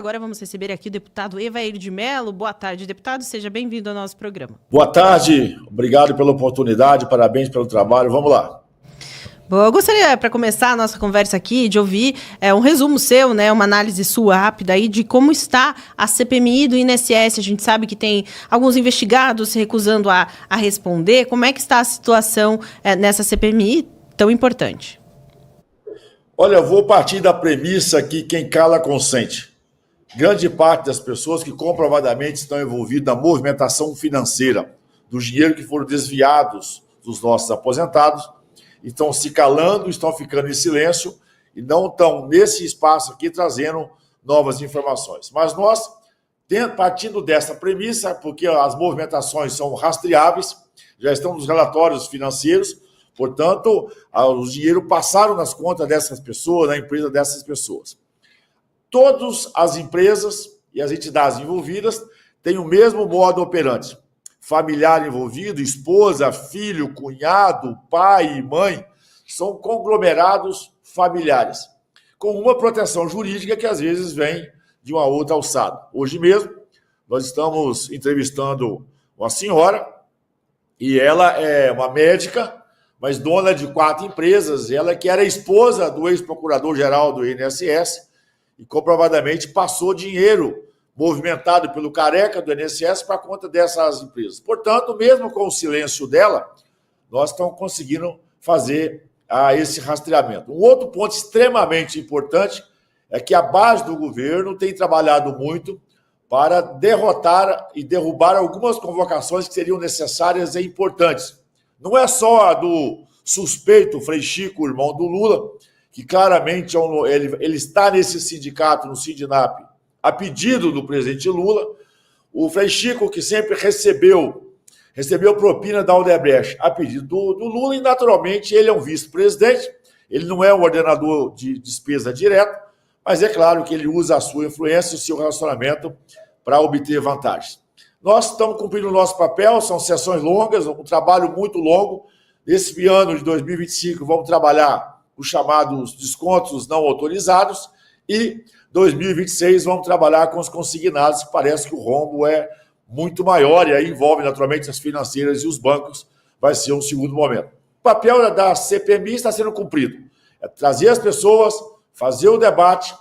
Agora vamos receber aqui o deputado Evair de Mello. Boa tarde, deputado. Seja bem-vindo ao nosso programa. Boa tarde, obrigado pela oportunidade, parabéns pelo trabalho. Vamos lá. Bom, eu gostaria, para começar a nossa conversa aqui, de ouvir um resumo seu, né, uma análise sua rápida aí de como está a CPMI do INSS. A gente sabe que tem alguns investigados se recusando a responder. Como é que está a situação nessa CPMI tão importante? Olha, eu vou partir da premissa que quem cala consente. Grande parte das pessoas que comprovadamente estão envolvidas na movimentação financeira do dinheiro que foram desviados dos nossos aposentados, estão se calando, estão ficando em silêncio e não estão nesse espaço aqui trazendo novas informações. Mas nós, partindo dessa premissa, porque as movimentações são rastreáveis, já estão nos relatórios financeiros, portanto, os dinheiro passaram nas contas dessas pessoas, na empresa dessas pessoas. Todas as empresas e as entidades envolvidas têm o mesmo modo operante. Familiar envolvido, esposa, filho, cunhado, pai e mãe, são conglomerados familiares, com uma proteção jurídica que às vezes vem de uma outra alçada. Hoje mesmo, nós estamos entrevistando uma senhora, e ela é uma médica, mas dona de 4 empresas, ela que era esposa do ex-procurador-geral do INSS, e comprovadamente passou dinheiro movimentado pelo careca do INSS para conta dessas empresas. Portanto, mesmo com o silêncio dela, nós estamos conseguindo fazer esse rastreamento. Um outro ponto extremamente importante é que a base do governo tem trabalhado muito para derrotar e derrubar algumas convocações que seriam necessárias e importantes. Não é só a do suspeito Frei Chico, irmão do Lula, que claramente ele está nesse sindicato, no Sindinap, a pedido do presidente Lula. O Frei Chico, que sempre recebeu propina da Odebrecht a pedido do Lula, e naturalmente ele é um vice-presidente, ele não é um ordenador de despesa direta, mas é claro que ele usa a sua influência e o seu relacionamento para obter vantagens. Nós estamos cumprindo o nosso papel, são sessões longas, um trabalho muito longo. Nesse ano de 2025 vamos trabalhar os chamados descontos não autorizados, e 2026 vamos trabalhar com os consignados, que parece que o rombo é muito maior, e aí envolve naturalmente as financeiras e os bancos, vai ser um segundo momento. O papel da CPMI está sendo cumprido, é trazer as pessoas, fazer o debate.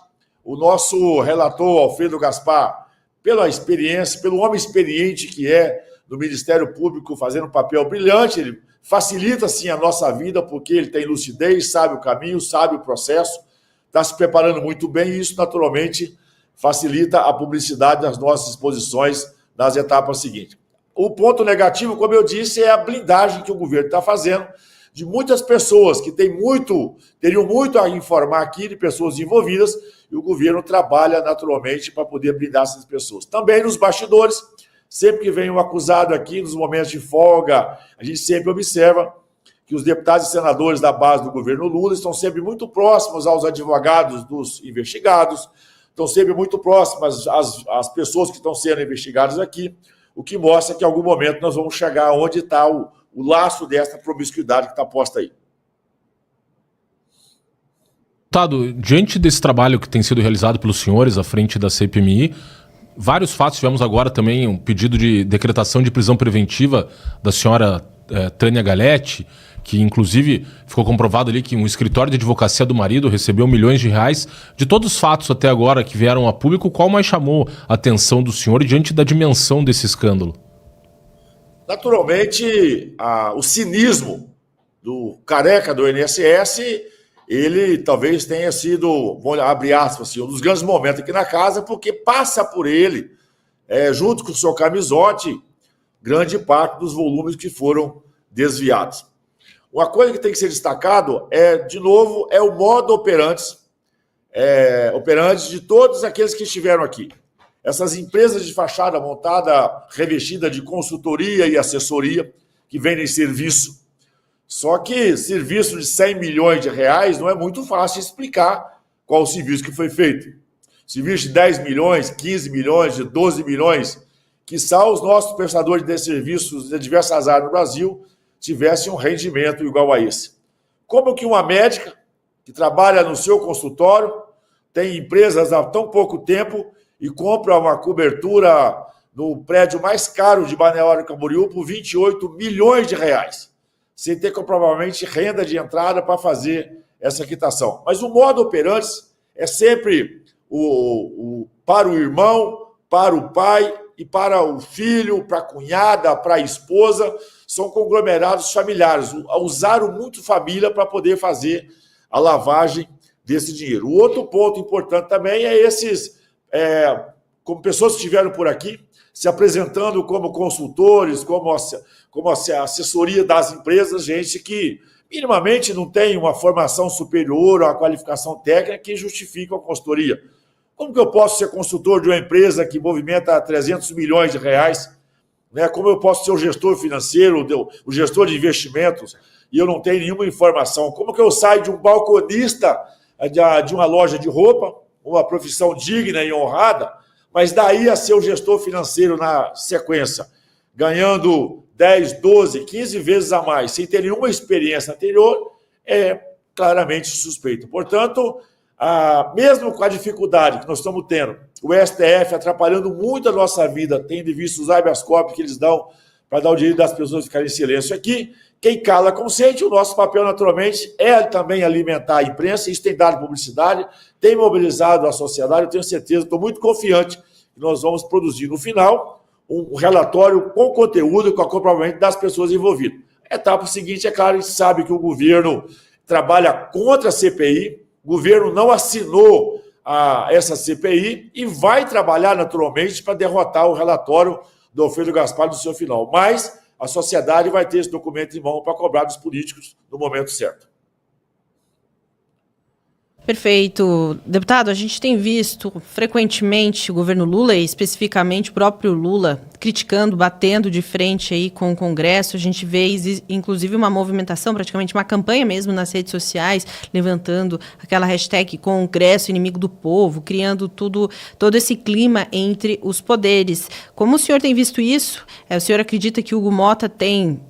O nosso relator, Alfredo Gaspar, pela experiência, pelo homem experiente que é do Ministério Público, fazendo um papel brilhante, ele facilita, sim, a nossa vida, porque ele tem lucidez, sabe o caminho, sabe o processo, está se preparando muito bem, e isso, naturalmente, facilita a publicidade das nossas exposições nas etapas seguintes. O ponto negativo, como eu disse, é a blindagem que o governo está fazendo de muitas pessoas que teriam muito a informar aqui, de pessoas envolvidas, e o governo trabalha naturalmente para poder blindar essas pessoas. Também nos bastidores, sempre que vem um acusado aqui, nos momentos de folga, a gente sempre observa que os deputados e senadores da base do governo Lula estão sempre muito próximos aos advogados dos investigados, estão sempre muito próximas às pessoas que estão sendo investigadas aqui, o que mostra que em algum momento nós vamos chegar onde está o laço dessa promiscuidade que está posta aí. Deputado, diante desse trabalho que tem sido realizado pelos senhores à frente da CPMI, vários fatos, tivemos agora também um pedido de decretação de prisão preventiva da senhora Tânia Galete, que inclusive ficou comprovado ali que um escritório de advocacia do marido recebeu milhões de reais. De todos os fatos até agora que vieram a público, qual mais chamou a atenção do senhor diante da dimensão desse escândalo? Naturalmente, o cinismo do careca do INSS, ele talvez tenha sido, vou abrir aspas, assim, um dos grandes momentos aqui na casa, porque passa por ele, junto com o seu Camisotti, grande parte dos volumes que foram desviados. Uma coisa que tem que ser destacado de novo, o modo operante de todos aqueles que estiveram aqui. Essas empresas de fachada montada, revestida de consultoria e assessoria, que vendem serviço. Só que serviço de 100 milhões de reais não é muito fácil explicar qual o serviço que foi feito. Serviço de 10 milhões, 15 milhões, de 12 milhões, quiçá os nossos prestadores de serviços de diversas áreas no Brasil tivessem um rendimento igual a esse. Como que uma médica que trabalha no seu consultório, tem empresas há tão pouco tempo e compra uma cobertura no prédio mais caro de Balneário Camboriú por 28 milhões de reais, sem ter provavelmente renda de entrada para fazer essa quitação. Mas o modo operante é sempre para o irmão, para o pai e para o filho, para a cunhada, para a esposa. São conglomerados familiares, usaram muito família para poder fazer a lavagem desse dinheiro. O outro ponto importante também é como pessoas que estiveram por aqui, se apresentando como consultores, como assessoria das empresas, gente que minimamente não tem uma formação superior ou uma qualificação técnica que justifique a consultoria. Como que eu posso ser consultor de uma empresa que movimenta 300 milhões de reais? Né? Como eu posso ser o gestor financeiro, o gestor de investimentos, e eu não tenho nenhuma informação? Como que eu saio de um balconista de uma loja de roupa, uma profissão digna e honrada, mas daí a ser o gestor financeiro na sequência, ganhando 10, 12, 15 vezes a mais, sem ter nenhuma experiência anterior, é claramente suspeito. Portanto, mesmo com a dificuldade que nós estamos tendo, o STF atrapalhando muito a nossa vida, tendo visto os habeas corpus que eles dão para dar o direito das pessoas ficarem em silêncio aqui, quem cala consente. O nosso papel, naturalmente, é também alimentar a imprensa. Isso tem dado publicidade, tem mobilizado a sociedade. Eu tenho certeza, estou muito confiante que nós vamos produzir, no final, um relatório com conteúdo, com acompanhamento das pessoas envolvidas. A etapa seguinte, é claro, a gente sabe que o governo trabalha contra a CPI, o governo não assinou essa CPI e vai trabalhar, naturalmente, para derrotar o relatório do Alfredo Gaspar no seu final. Mas a sociedade vai ter esse documento em mão para cobrar dos políticos no momento certo. Perfeito. Deputado, a gente tem visto frequentemente o governo Lula, e especificamente o próprio Lula, criticando, batendo de frente aí com o Congresso. A gente vê, inclusive, uma movimentação, praticamente uma campanha mesmo nas redes sociais, levantando aquela hashtag Congresso Inimigo do Povo, criando todo esse clima entre os poderes. Como o senhor tem visto isso? O senhor acredita que Hugo Motta tem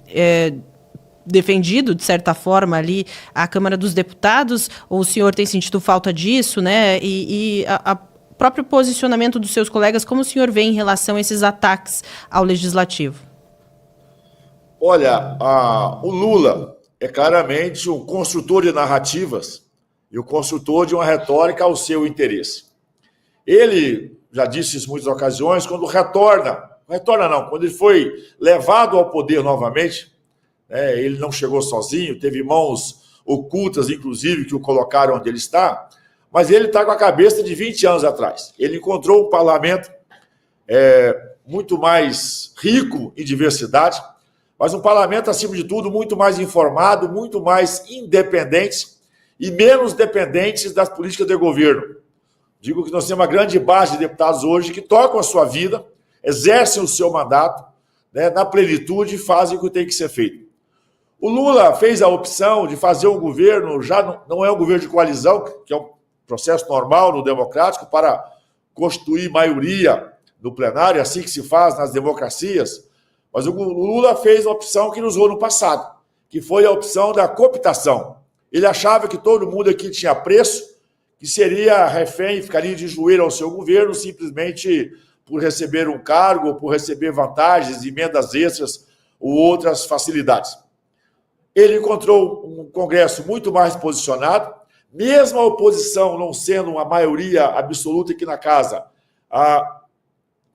defendido, de certa forma, ali a Câmara dos Deputados, ou o senhor tem sentido falta disso, né? E o próprio posicionamento dos seus colegas, como o senhor vê em relação a esses ataques ao Legislativo? Olha, o Lula é claramente um construtor de narrativas e o construtor de uma retórica ao seu interesse. Ele, já disse isso em muitas ocasiões, quando quando ele foi levado ao poder novamente, ele não chegou sozinho, teve mãos ocultas, inclusive, que o colocaram onde ele está, mas ele está com a cabeça de 20 anos atrás. Ele encontrou um parlamento muito mais rico em diversidade, mas um parlamento, acima de tudo, muito mais informado, muito mais independente e menos dependente das políticas de governo. Digo que nós temos uma grande base de deputados hoje que tocam a sua vida, exercem o seu mandato, na plenitude, e fazem o que tem que ser feito. O Lula fez a opção de fazer um governo, já não é um governo de coalizão, que é um processo normal no democrático, para constituir maioria no plenário, assim que se faz nas democracias, mas o Lula fez a opção que ele usou no passado, que foi a opção da cooptação. Ele achava que todo mundo aqui tinha preço, que seria refém, ficaria de joelho ao seu governo, simplesmente por receber um cargo, por receber vantagens, emendas extras ou outras facilidades. Ele encontrou um Congresso muito mais posicionado, mesmo a oposição não sendo uma maioria absoluta aqui na casa,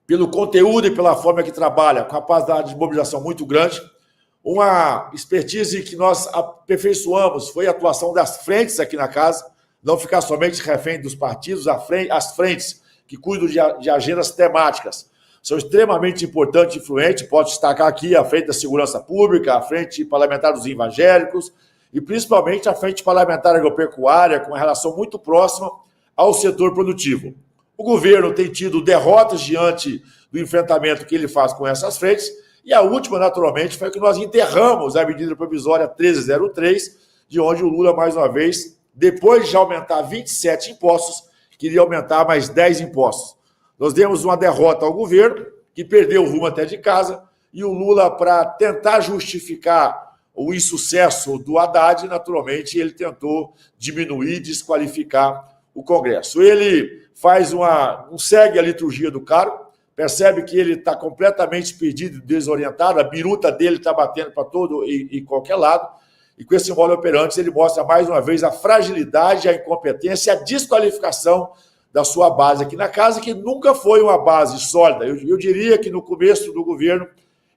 pelo conteúdo e pela forma que trabalha, capacidade de mobilização muito grande. Uma expertise que nós aperfeiçoamos foi a atuação das frentes aqui na casa, não ficar somente refém dos partidos, as frentes que cuidam de agendas temáticas são extremamente importantes e influentes. Pode destacar aqui a Frente da Segurança Pública, a Frente Parlamentar dos Evangélicos e principalmente a Frente Parlamentar Agropecuária, com uma relação muito próxima ao setor produtivo. O governo tem tido derrotas diante do enfrentamento que ele faz com essas frentes, e a última, naturalmente, foi que nós enterramos a medida provisória 1303, de onde o Lula, mais uma vez, depois de aumentar 27 impostos, queria aumentar mais 10 impostos. Nós demos uma derrota ao governo, que perdeu o rumo até de casa, e o Lula, para tentar justificar o insucesso do Haddad, naturalmente, ele tentou diminuir, desqualificar o Congresso. Ele não segue a liturgia do cargo, percebe que ele está completamente perdido, desorientado, a biruta dele está batendo para todo e qualquer lado, e com esse modo operante ele mostra mais uma vez a fragilidade, a incompetência, a desqualificação da sua base aqui na casa, que nunca foi uma base sólida. Eu diria que no começo do governo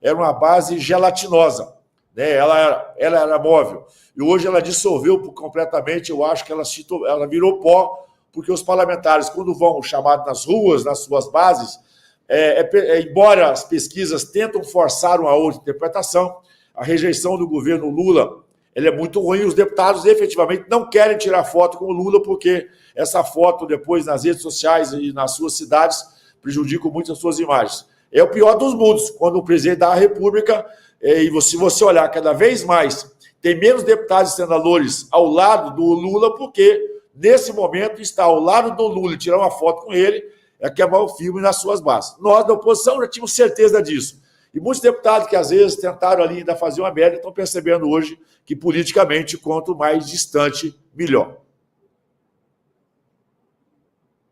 era uma base gelatinosa, né? Ela era móvel, e hoje ela dissolveu completamente. Eu acho que ela virou pó, porque os parlamentares, quando vão chamados nas ruas, nas suas bases, embora as pesquisas tentam forçar uma outra interpretação, a rejeição do governo Lula ele é muito ruim. Os deputados efetivamente não querem tirar foto com o Lula, porque essa foto depois nas redes sociais e nas suas cidades prejudica muito as suas imagens. É o pior dos mundos, quando o presidente da República, e se você olhar cada vez mais, tem menos deputados e senadores ao lado do Lula, porque nesse momento está ao lado do Lula e tirar uma foto com ele é queimar o filme nas suas bases. Nós, da oposição, já tínhamos certeza disso. E muitos deputados que, às vezes, tentaram ali ainda fazer uma merda, estão percebendo hoje que, politicamente, quanto mais distante, melhor.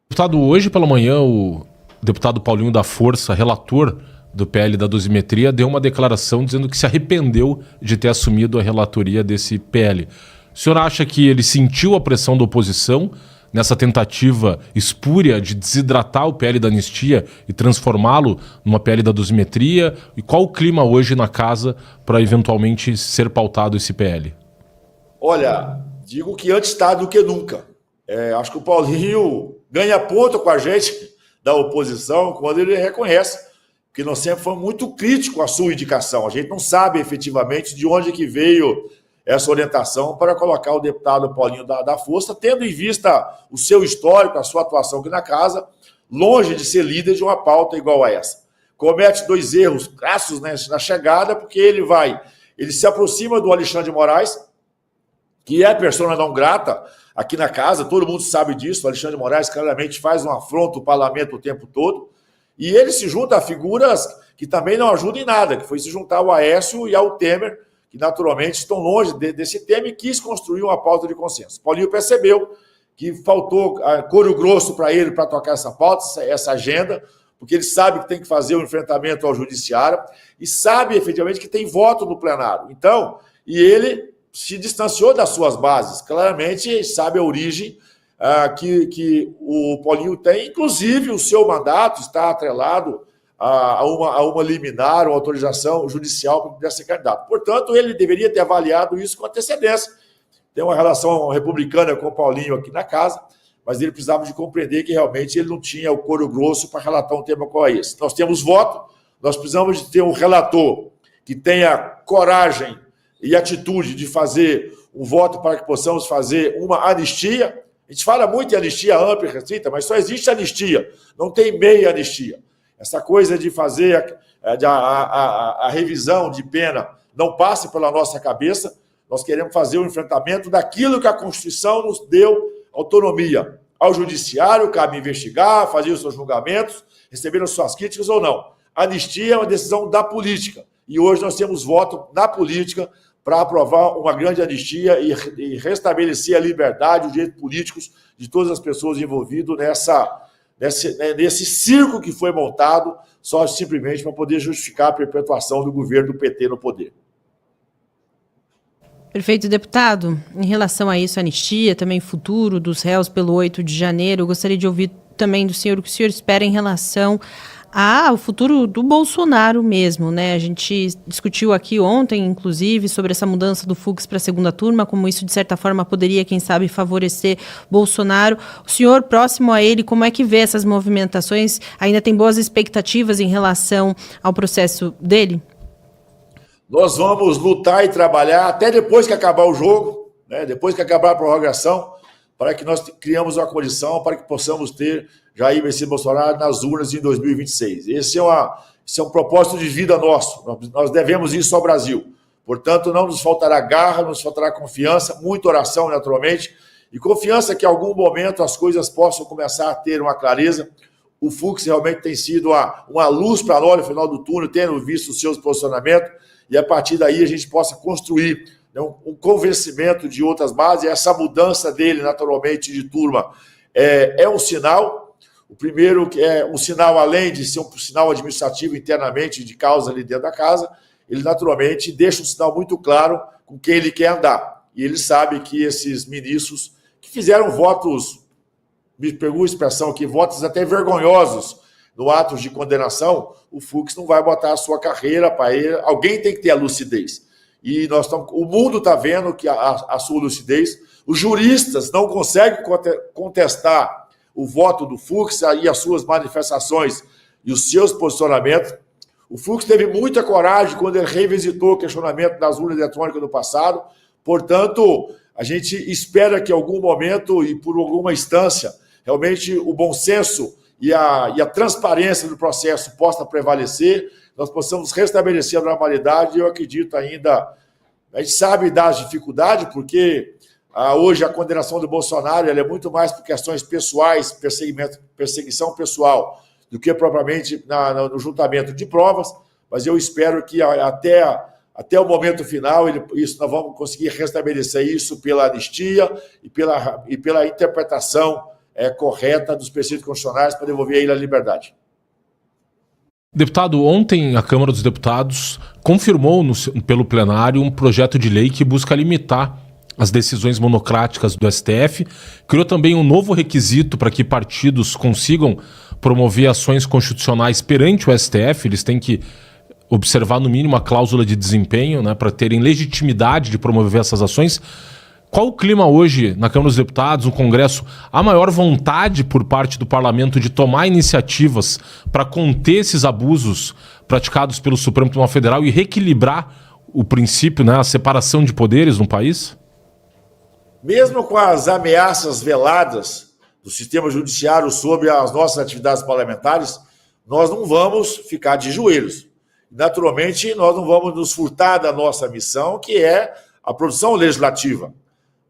Deputado, hoje pela manhã, o deputado Paulinho da Força, relator do PL da dosimetria, deu uma declaração dizendo que se arrependeu de ter assumido a relatoria desse PL. O senhor acha que ele sentiu a pressão da oposição nessa tentativa espúria de desidratar o PL da anistia e transformá-lo numa PL da dosimetria? E qual o clima hoje na casa para eventualmente ser pautado esse PL? Olha, digo que antes tarde do que nunca. Acho que o Paulinho ganha ponto com a gente da oposição quando ele reconhece que nós sempre fomos muito críticos à sua indicação. A gente não sabe efetivamente de onde que veio essa orientação para colocar o deputado Paulinho da Força, tendo em vista o seu histórico, a sua atuação aqui na casa, longe de ser líder de uma pauta igual a essa. Comete 2 erros crassos, né, na chegada, porque ele se aproxima do Alexandre de Moraes, que é persona não grata aqui na casa, todo mundo sabe disso. O Alexandre de Moraes claramente faz um afronto ao parlamento o tempo todo, e ele se junta a figuras que também não ajudam em nada, que foi se juntar ao Aécio e ao Temer, que naturalmente estão longe desse tema, e quis construir uma pauta de consenso. Paulinho percebeu que faltou couro grosso para ele para tocar essa pauta, essa agenda, porque ele sabe que tem que fazer o enfrentamento ao judiciário e sabe efetivamente que tem voto no plenário. Então, e ele se distanciou das suas bases, claramente sabe a origem que o Paulinho tem, inclusive o seu mandato está atrelado a uma liminar, uma autorização judicial para poder ser candidato. Portanto, ele deveria ter avaliado isso com antecedência. Tem uma relação republicana com o Paulinho aqui na casa, mas ele precisava de compreender que realmente ele não tinha o couro grosso para relatar um tema como esse. Nós temos voto, nós precisamos de ter um relator que tenha coragem e atitude de fazer um voto para que possamos fazer uma anistia. A gente fala muito em anistia ampla e restrita, mas só existe anistia, não tem meia anistia. Essa coisa de fazer a revisão de pena não passe pela nossa cabeça. Nós queremos fazer o enfrentamento daquilo que a Constituição nos deu autonomia. Ao judiciário cabe investigar, fazer os seus julgamentos, receber as suas críticas ou não. A anistia é uma decisão da política. E hoje nós temos voto na política para aprovar uma grande anistia e restabelecer a liberdade e os direitos políticos de todas as pessoas envolvidas nesse circo que foi montado só simplesmente para poder justificar a perpetuação do governo do PT no poder. Perfeito, deputado. Em relação a isso, a anistia, também futuro dos réus pelo 8 de janeiro, eu gostaria de ouvir também do senhor o que o senhor espera em relação ao futuro do Bolsonaro mesmo, né? A gente discutiu aqui ontem, inclusive, sobre essa mudança do Fux para a segunda turma, como isso, de certa forma, poderia, quem sabe, favorecer Bolsonaro. O senhor, próximo a ele, como é que vê essas movimentações? Ainda tem boas expectativas em relação ao processo dele? Nós vamos lutar e trabalhar até depois que acabar o jogo, né? Depois que acabar a prorrogação, para que nós criamos uma condição para que possamos ter Jair Messias Bolsonaro nas urnas em 2026. Esse é um propósito de vida nosso. Nós devemos isso ao Brasil. Portanto, não nos faltará garra, não nos faltará confiança, muita oração, naturalmente, e confiança que em algum momento as coisas possam começar a ter uma clareza. O Fux realmente tem sido uma luz para nós no final do túnel, tendo visto os seus posicionamentos, e a partir daí a gente possa construir, né, um convencimento de outras bases. Essa mudança dele, naturalmente, de turma, é um sinal. O primeiro, que é um sinal, além de ser um sinal administrativo internamente de causa ali dentro da casa, ele naturalmente deixa um sinal muito claro com quem ele quer andar. E ele sabe que esses ministros que fizeram votos, me pergunto a expressão aqui, votos até vergonhosos no ato de condenação, o Fux não vai botar a sua carreira para ele. Alguém tem que ter a lucidez. E o mundo está vendo que a sua lucidez, os juristas não conseguem contestar o voto do Fux e as suas manifestações e os seus posicionamentos. O Fux teve muita coragem quando ele revisitou o questionamento das urnas eletrônicas no passado. Portanto, a gente espera que em algum momento e por alguma instância, realmente o bom senso e a transparência do processo possa prevalecer, nós possamos restabelecer a normalidade. Eu acredito ainda, a gente sabe das dificuldades, porque hoje a condenação do Bolsonaro ela é muito mais por questões pessoais, perseguição pessoal, do que propriamente no juntamento de provas, mas eu espero que até o momento final nós vamos conseguir restabelecer isso pela anistia e pela interpretação correta dos preceitos constitucionais para devolver a ele a liberdade. Deputado, ontem a Câmara dos Deputados confirmou pelo plenário um projeto de lei que busca limitar as decisões monocráticas do STF, criou também um novo requisito para que partidos consigam promover ações constitucionais perante o STF, eles têm que observar no mínimo a cláusula de desempenho, né, para terem legitimidade de promover essas ações. Qual o clima hoje na Câmara dos Deputados, no Congresso? Há maior vontade por parte do Parlamento de tomar iniciativas para conter esses abusos praticados pelo Supremo Tribunal Federal e reequilibrar o princípio, né, a separação de poderes no país? Mesmo com as ameaças veladas do sistema judiciário sobre as nossas atividades parlamentares, nós não vamos ficar de joelhos. Naturalmente, nós não vamos nos furtar da nossa missão, que é a produção legislativa.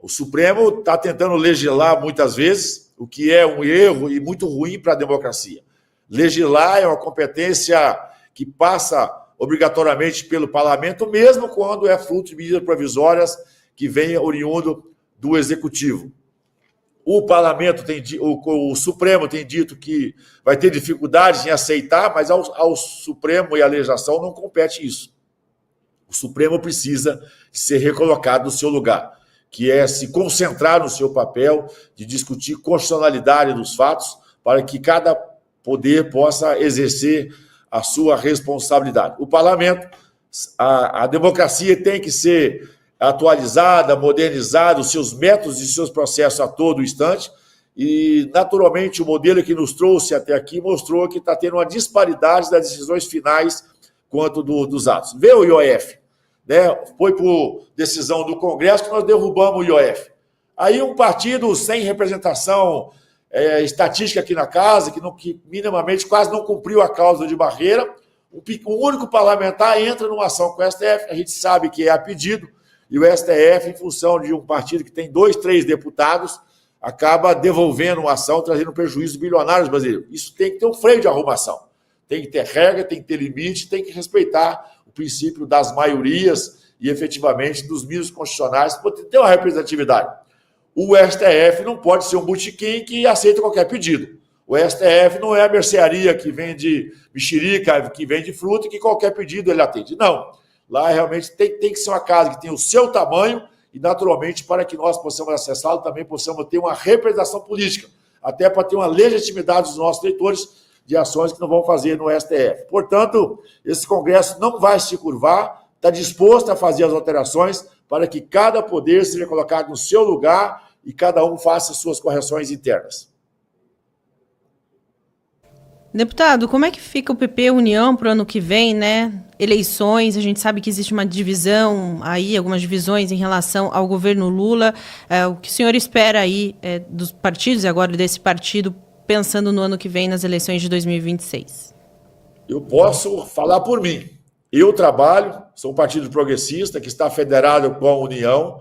O Supremo está tentando legislar muitas vezes, o que é um erro e muito ruim para a democracia. Legislar é uma competência que passa obrigatoriamente pelo parlamento, mesmo quando é fruto de medidas provisórias que vêm oriundo do Executivo. O parlamento o Supremo tem dito que vai ter dificuldades em aceitar, mas ao Supremo e à legislação não compete isso. O Supremo precisa ser recolocado no seu lugar, que é se concentrar no seu papel de discutir constitucionalidade dos fatos para que cada poder possa exercer a sua responsabilidade. O parlamento, a democracia tem que ser atualizada, modernizada, os seus métodos e seus processos a todo instante, e, naturalmente, o modelo que nos trouxe até aqui mostrou que está tendo uma disparidade das decisões finais quanto dos atos. Vê o IOF, né? Foi por decisão do Congresso que nós derrubamos o IOF. Aí um partido sem representação estatística aqui na casa, que minimamente quase não cumpriu a cláusula de barreira, um único parlamentar entra numa ação com o STF, a gente sabe que é a pedido, e o STF, em função de um partido que tem 2, 3 deputados, acaba devolvendo uma ação, trazendo prejuízo bilionários brasileiros. Isso tem que ter um freio de arrumação. Tem que ter regra, tem que ter limite, tem que respeitar o princípio das maiorias e, efetivamente, dos mínimos constitucionais para ter uma representatividade. O STF não pode ser um botequim que aceita qualquer pedido. O STF não é a mercearia que vende mexerica, que vende fruta e que qualquer pedido ele atende. Não. Lá realmente tem que ser uma casa que tenha o seu tamanho e, naturalmente, para que nós possamos acessá-lo, também possamos ter uma representação política, até para ter uma legitimidade dos nossos eleitores de ações que não vão fazer no STF. Portanto, esse Congresso não vai se curvar, está disposto a fazer as alterações para que cada poder seja colocado no seu lugar e cada um faça suas correções internas. Deputado, como é que fica o PP União para o ano que vem, né? Eleições, a gente sabe que existe uma divisão aí, algumas divisões em relação ao governo Lula. O que o senhor espera aí dos partidos e agora desse partido, pensando no ano que vem nas eleições de 2026? Eu posso falar por mim. Eu trabalho, sou um partido progressista que está federado com a União,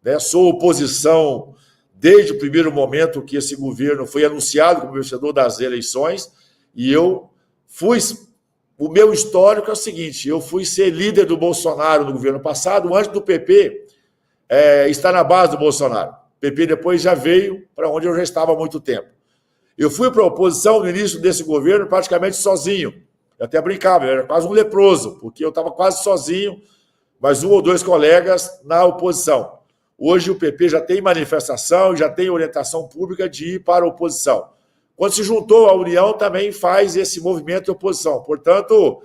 né? Sou oposição desde o primeiro momento que esse governo foi anunciado como vencedor das eleições. E o meu histórico é o seguinte, eu fui ser líder do Bolsonaro no governo passado, antes do PP estar na base do Bolsonaro. O PP depois já veio para onde eu já estava há muito tempo. Eu fui para a oposição no início desse governo praticamente sozinho. Eu até brincava, eu era quase um leproso, porque eu estava quase sozinho, mais um ou dois colegas na oposição. Hoje o PP já tem manifestação, já tem orientação pública de ir para a oposição. Quando se juntou à União, também faz esse movimento de oposição. Portanto,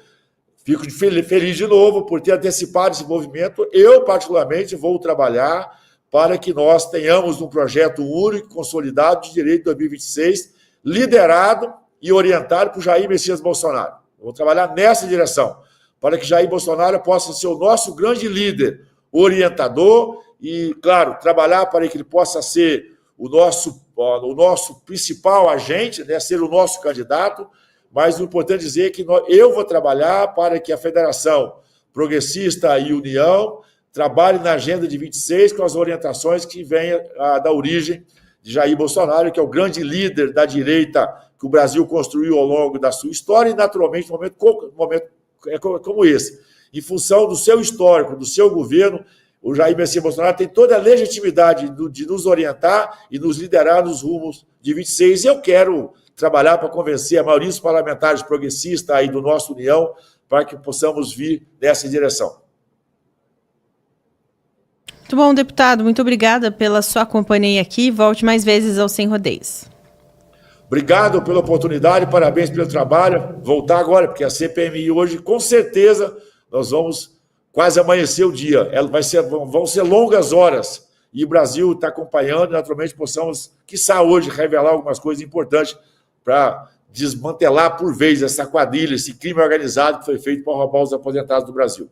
fico feliz de novo por ter antecipado esse movimento. Eu, particularmente, vou trabalhar para que nós tenhamos um projeto único, consolidado de direito de 2026, liderado e orientado por Jair Messias Bolsonaro. Vou trabalhar nessa direção, para que Jair Bolsonaro possa ser o nosso grande líder, orientador e, claro, trabalhar para que ele possa ser o nosso principal agente, né, ser o nosso candidato, mas o importante dizer é que eu vou trabalhar para que a Federação Progressista e União trabalhe na Agenda de 26 com as orientações que vêm da origem de Jair Bolsonaro, que é o grande líder da direita que o Brasil construiu ao longo da sua história e, naturalmente, num momento como esse. Em função do seu histórico, do seu governo, o Jair Messias Bolsonaro tem toda a legitimidade de nos orientar e nos liderar nos rumos de 26. E eu quero trabalhar para convencer a maioria dos parlamentares progressistas aí do nosso União para que possamos vir nessa direção. Muito bom, deputado. Muito obrigada pela sua companhia aqui. Volte mais vezes ao Sem Rodeios. Obrigado pela oportunidade, parabéns pelo trabalho. Voltar agora, porque a CPMI hoje, com certeza, nós vamos quase amanhecer o dia. Vão ser longas horas. E o Brasil está acompanhando, e naturalmente possamos, quiçá hoje, revelar algumas coisas importantes para desmantelar por vez essa quadrilha, esse crime organizado que foi feito para roubar os aposentados do Brasil.